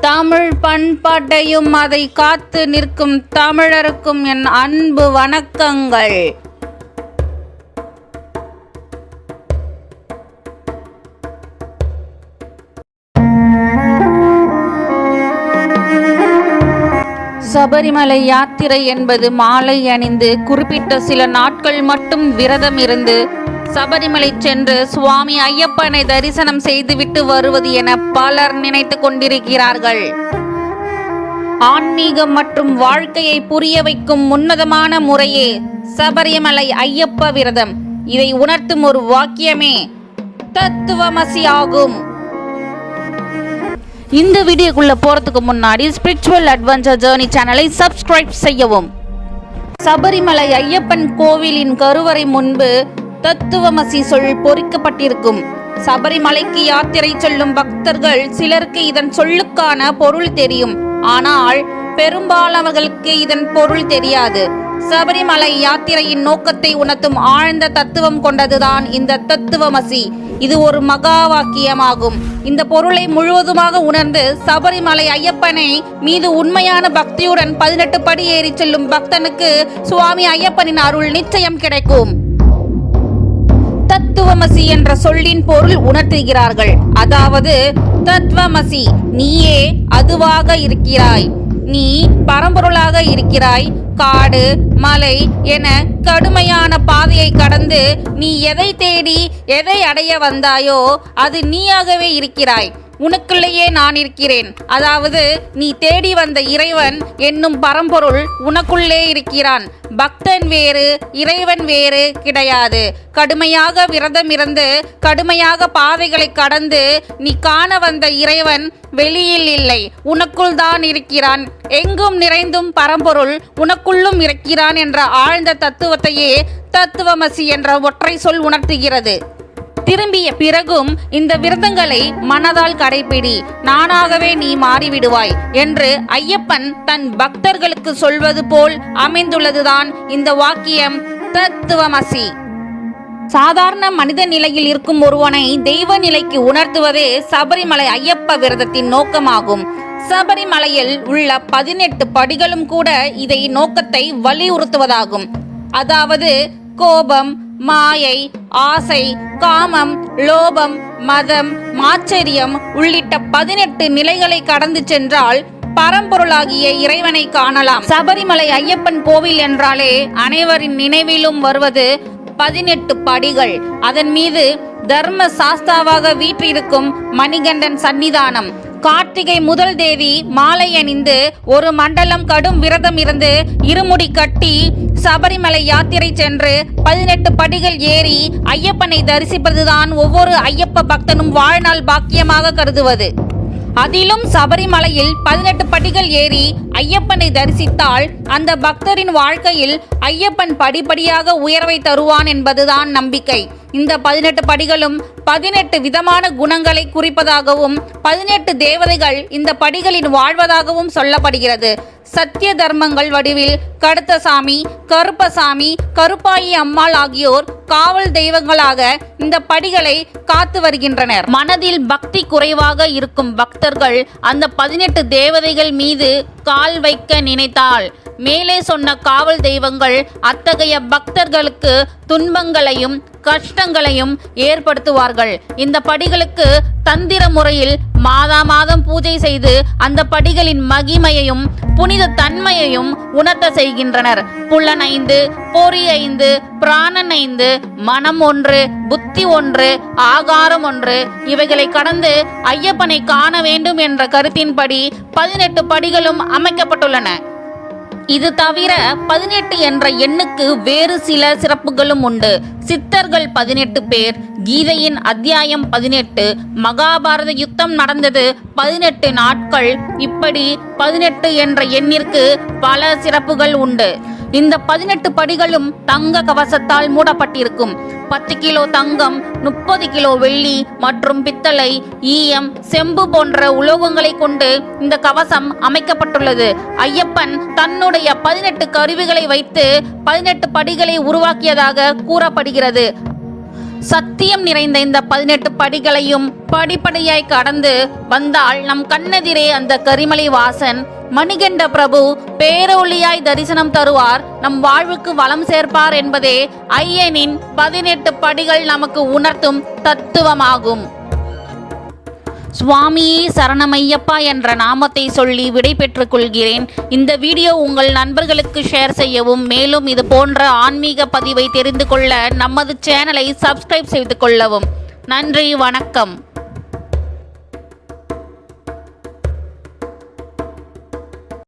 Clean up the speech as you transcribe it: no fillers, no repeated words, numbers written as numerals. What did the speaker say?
தமிழ் பண்பாட்டையும் அதை காத்து நிற்கும் தமிழருக்கும் என் அன்பு வணக்கங்கள். சபரிமலை யாத்திரை என்பது மாலை அணிந்து குறிப்பிட்ட சில நாட்கள் மட்டும் விரதம் இருந்து சபரிமலை சென்று சுவாமி ஐயப்பனை தரிசனம் செய்துவிட்டு வருவது என பலர் நினைத்து கொண்டிருக்கிறார்கள். ஆன்மீகம் மற்றும் வாழ்க்கையை புரிய வைக்கும் உன்னதமான முறையே சபரிமலை ஐயப்ப விரதம். இதை உணர்த்தும் ஒரு வாக்கியமே தத்துவமசி ஆகும். இந்த வீடியோக்குள்ள போறதுக்கு முன்னாடி ஸ்பிரிச்சுவல் அட்வென்ச்சர் ஜர்னி சேனலை சப்ஸ்கிரைப் செய்யவும். சபரிமலை ஐயப்பன் கோவிலின் கருவறை முன்பு தத்துவமசி சொல் பொறிக்கப்பட்டிருக்கும். சபரிமலைக்கு யாத்திரை செல்லும் பக்தர்கள் சிலருக்கு இதன் சொல்லுக்கான பொருள் தெரியும். ஆனால் பெரும்பாலானவர்களுக்கு இதன் பொருள் தெரியாது. சபரிமலை யாத்திரையின் நோக்கத்தை உணர்த்தும் ஆழ்ந்த தத்துவம் கொண்டதுதான் இந்த தத்துவமசி. இது ஒரு மகா வாக்கியமாகும். இந்த பொருளை முழுவதுமாக உணர்ந்து சபரிமலை ஐயப்பனை மீது உண்மையான பக்தியுடன் 18 படி ஏறி செல்லும் பக்தனுக்கு சுவாமி ஐயப்பனின் அருள் நிச்சயம் கிடைக்கும். தத்துவமசி என்ற சொல்லின் பொருள் உணர்த்துகிறார்கள். அதாவது தத்துவமசி, நீயே அதுவாக இருக்கிறாய், நீ பரம்பொருளாக இருக்கிறாய். காடு மலை என கடுமையான பாதையை கடந்து நீ எதை தேடி எதை அடைய வந்தாயோ அது நீயாகவே இருக்கிறாய். உனக்குள்ளேயே நான் இருக்கிறேன். அதாவது நீ தேடி வந்த இறைவன் என்னும் பரம்பொருள் உனக்குள்ளே இருக்கிறான். பக்தன் வேறு இறைவன் வேறு கிடையாது. கடுமையாக விரதம் இருந்து கடுமையாக பாதைகளை கடந்து நீ காண வந்த இறைவன் வெளியில் இல்லை, உனக்குள் தான் இருக்கிறான். எங்கும் நிறைந்தும் பரம்பொருள் உனக்குள்ளும் இருக்கிறான் என்ற ஆழ்ந்த தத்துவத்தையே தத்துவமசி என்ற ஒற்றை சொல் உணர்த்துகிறது. திரும்பிய பிறகும் இந்த விரதங்களை மனதால் கடைபிடி, நானாகவே நீ மாறிவிடுவாய் என்று ஐயப்பன் தன் பக்தர்களுக்கு சொல்வது போல் அமைந்துள்ளதுதான் இந்த வாக்கியம் தத்துவமசி. சாதாரண மனித நிலையில் இருக்கும் ஒருவனை தெய்வ நிலைக்கு உணர்த்துவதே சபரிமலை ஐயப்ப விரதத்தின் நோக்கமாகும். சபரிமலையில் உள்ள 18 படிகளும் கூட இதை நோக்கத்தை வலியுறுத்துவதாகும். அதாவது கோபம், மாயை, ஆசை, காமம், லோபம், மதம், மாச்சரியம் உள்ளிட்ட 18 நிலைகளை கடந்து சென்றால் பரம்பொருளாகிய இறைவனை காணலாம். சபரிமலை ஐயப்பன் கோவில் என்றாலே அனைவரின் நினைவிலும் வருவது 18 படிகள். அதன் மீது தர்ம சாஸ்தாவாக வீற்றிருக்கும் மணிகண்டன் சன்னிதானம். கார்த்திகை முதல் தேதி மாலை அணிந்து ஒரு மண்டலம் கடும் விரதம் இருந்து இருமுடி கட்டி சபரிமலை யாத்திரை சென்று 18 படிகள் ஏறி ஐயப்பனை தரிசிப்பதுதான் ஒவ்வொரு ஐயப்ப பக்தனும் வாழ்நாள் பாக்கியமாக கருதுவது. அதிலும் சபரிமலையில் 18 படிகள் ஏறி ஐயப்பனை தரிசித்தால் அந்த பக்தரின் வாழ்க்கையில் ஐயப்பன் படிப்படியாக உயர்வை தருவான் என்பதுதான் நம்பிக்கை. இந்த 18 படிகளும் 18 விதமான குணங்களை குறிப்பதாகவும் 18 தேவதைகள் இந்த படிகளில் வாழ்வதாகவும் சொல்லப்படுகிறது. சத்திய தர்மங்கள் வடிவில் கடுத்தசாமி, கருப்பசாமி, கருப்பாயி அம்மாள் ஆகியோர் காவல் தெய்வங்களாக இந்த படிகளை காத்து வருகின்றனர். மனதில் பக்தி குறைவாக இருக்கும் பக்தர்கள் அந்த 18 தேவதைகள் மீது கால் வைக்க நினைத்தால் மேலே சொன்ன காவல் தெய்வங்கள் அத்தகைய பக்தர்களுக்கு துன்பங்களையும் கஷ்டங்களையும் ஏற்படுத்துவார்கள். இந்த படிகளுக்கு தந்திர முறையில் மாதம் பூஜை செய்து அந்த படிகளின் மகிமையையும் புனித தன்மையையும் உணர்த்த செய்கின்றனர். புலன் 5, பொறி 5, பிராணன் 5, மனம் 1, புத்தி 1, ஆகாரம் 1 இவைகளை கடந்து ஐயப்பனை காண வேண்டும் என்ற கருத்தின்படி 18 படிகளும் அமைக்கப்பட்டுள்ளன. இது தவிர 18 என்ற எண்ணுக்கு வேறு சில சிறப்புகளும் உண்டு. சித்தர்கள் 18 பேர், கீதையின் அத்தியாயம் 18, மகாபாரத யுத்தம் நடந்தது 18 நாட்கள். இப்படி 18 என்ற எண்ணிற்கு பல சிறப்புகள் உண்டு. இந்த 18 படிகளும் தங்க கவசத்தால் மூடப்பட்டிருக்கும். 10 கிலோ தங்கம், 30 கிலோ வெள்ளி மற்றும் பித்தளை, ஈயம், செம்பு போன்ற உலோகங்களை கொண்டு இந்த கவசம் அமைக்கப்பட்டுள்ளது. ஐயப்பன் தன்னுடைய 18 கருவிகளை வைத்து 18 படிகளை உருவாக்கியதாக கூறப்படுகிறது. சத்தியம் நிறைந்த இந்த 18 படிகளையும் படிப்படியாய் கடந்து வந்தால் நம் கண்ணெதிரே அந்த கரிமலை வாசன் மணிகண்ட பிரபு பேரொளியாய் தரிசனம் தருவார், நம் வாழ்வுக்கு வளம் சேர்ப்பார் என்பதே ஐயனின் 18 படிகள் நமக்கு உணர்த்தும் தத்துவமாகும். சுவாமியே சரணமையப்பா என்ற நாமத்தை சொல்லி விடை பெற்றுக் கொள்கிறேன். இந்த வீடியோ உங்கள் நண்பர்களுக்கு ஷேர் செய்யவும், மேலும் இது போன்ற ஆன்மீக பதிவை தெரிந்து கொள்ள நமது சேனலை சப்ஸ்கிரைப் செய்து கொள்ளவும். நன்றி, வணக்கம்.